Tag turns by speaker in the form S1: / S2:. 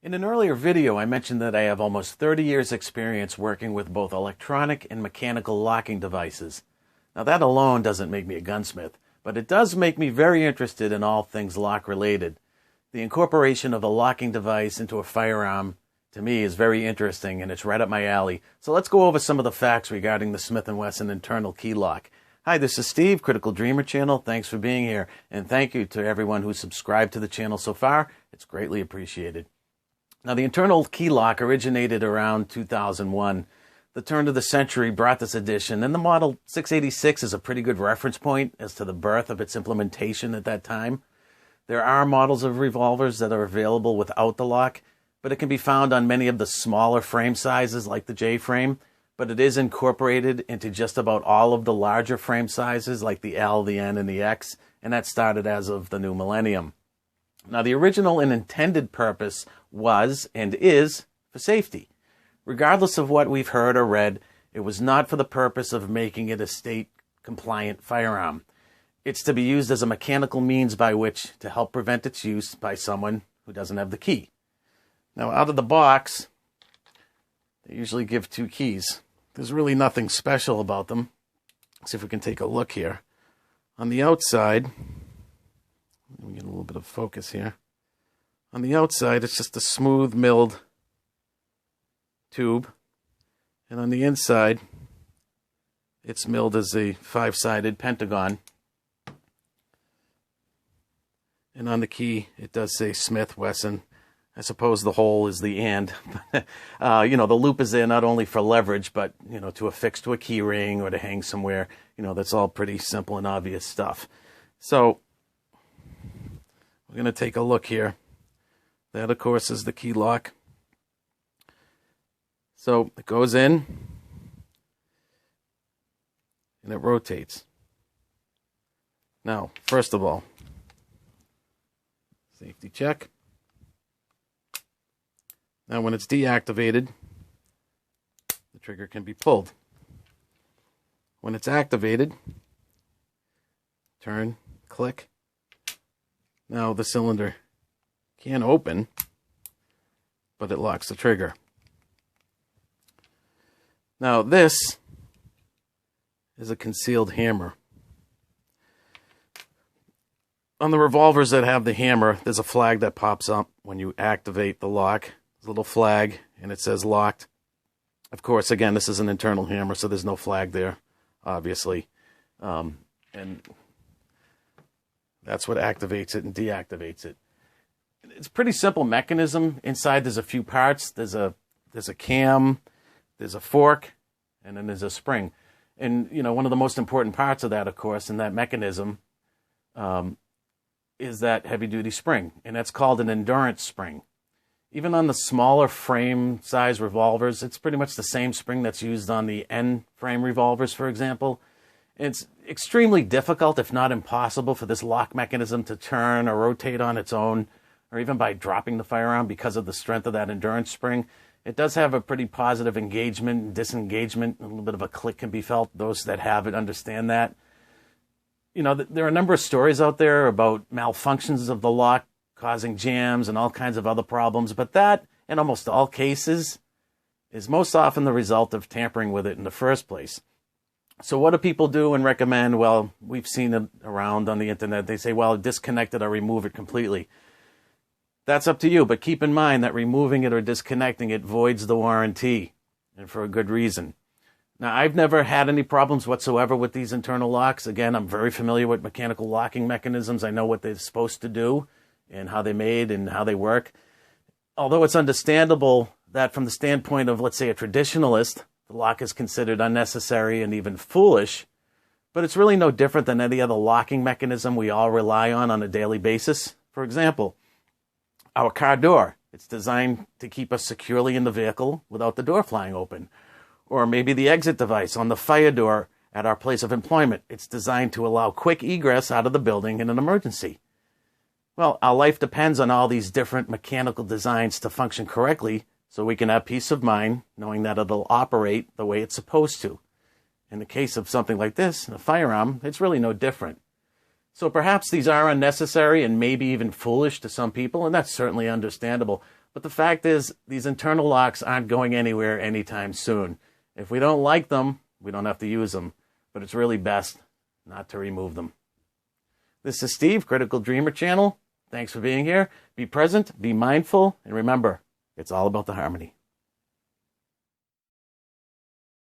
S1: In an earlier video, I mentioned that I have almost 30 years experience working with both electronic and mechanical locking devices. Now that alone doesn't make me a gunsmith, but it does make me very interested in all things lock related. The incorporation of a locking device into a firearm to me is very interesting, and it's right up my alley. So let's go over some of the facts regarding the Smith Wesson Internal key lock. Hi, this is Steve, Critical Dreamer Channel. Thanks for being here, and thank you to everyone who's subscribed to the channel so far. It's greatly appreciated. Now, the internal key lock originated around 2001. The turn of the century brought this addition, and the Model 686 is a pretty good reference point as to the birth of its implementation at that time. There are models of revolvers that are available without the lock, but it can be found on many of the smaller frame sizes like the J-frame, but it is incorporated into just about all of the larger frame sizes like the L, the N, and the X, and that started as of the new millennium. Now, the original and intended purpose was and is for safety. Regardless of what we've heard or read, it was not for the purpose of making it a state-compliant firearm. It's to be used as a mechanical means by which to help prevent its use by someone who doesn't have the key. Now, out of the box, they usually give two keys. There's really nothing special about them. Let's see if we can take a look here. On the outside, let me get a little bit of focus here. On the outside, it's just a smooth milled tube. And on the inside, it's milled as a five-sided pentagon. And on the key, it does say Smith Wesson. I suppose the hole is the and. The loop is there not only for leverage, but, to affix to a key ring or to hang somewhere. That's all pretty simple and obvious stuff. So, we're going to take a look here. That, of course, is the key lock. So it goes in and it rotates. Now, first of all, safety check. Now, when it's deactivated, the trigger can be pulled. When it's activated, turn, click. Now the cylinder can open, but it locks the trigger. Now this is a concealed hammer. On the revolvers that have the hammer, there's a flag that pops up when you activate the lock. There's a little flag, and it says locked. Of course, again, this is an internal hammer, so there's no flag there, obviously. And that's what activates it and deactivates it. It's a pretty simple mechanism. Inside there's a few parts. There's a cam, there's a fork, and then there's a spring. And, one of the most important parts of that, of course, in that mechanism is that heavy-duty spring, and that's called an endurance spring. Even on the smaller frame size revolvers, it's pretty much the same spring that's used on the N frame revolvers, for example. It's extremely difficult, if not impossible, for this lock mechanism to turn or rotate on its own, or even by dropping the firearm because of the strength of that endurance spring. It does have a pretty positive engagement and disengagement. A little bit of a click can be felt. Those that have it understand that. There are a number of stories out there about malfunctions of the lock causing jams and all kinds of other problems, but that, in almost all cases, is most often the result of tampering with it in the first place. So what do people do and recommend? Well, we've seen it around on the internet. They say, well, disconnect it or remove it completely. That's up to you, but keep in mind that removing it or disconnecting it voids the warranty, and for a good reason. Now, I've never had any problems whatsoever with these internal locks. Again, I'm very familiar with mechanical locking mechanisms. I know what they're supposed to do and how they're made and how they work. Although it's understandable that from the standpoint of, let's say, a traditionalist, the lock is considered unnecessary and even foolish, but it's really no different than any other locking mechanism we all rely on a daily basis. For example, our car door. It's designed to keep us securely in the vehicle without the door flying open. Or maybe the exit device on the fire door at our place of employment. It's designed to allow quick egress out of the building in an emergency. Well, our life depends on all these different mechanical designs to function correctly so we can have peace of mind knowing that it'll operate the way it's supposed to. In the case of something like this, a firearm, it's really no different. So perhaps these are unnecessary and maybe even foolish to some people, and that's certainly understandable. But the fact is, these internal locks aren't going anywhere anytime soon. If we don't like them, we don't have to use them. But it's really best not to remove them. This is Steve, Critical Dreamer Channel. Thanks for being here. Be present, be mindful, and remember, it's all about the harmony.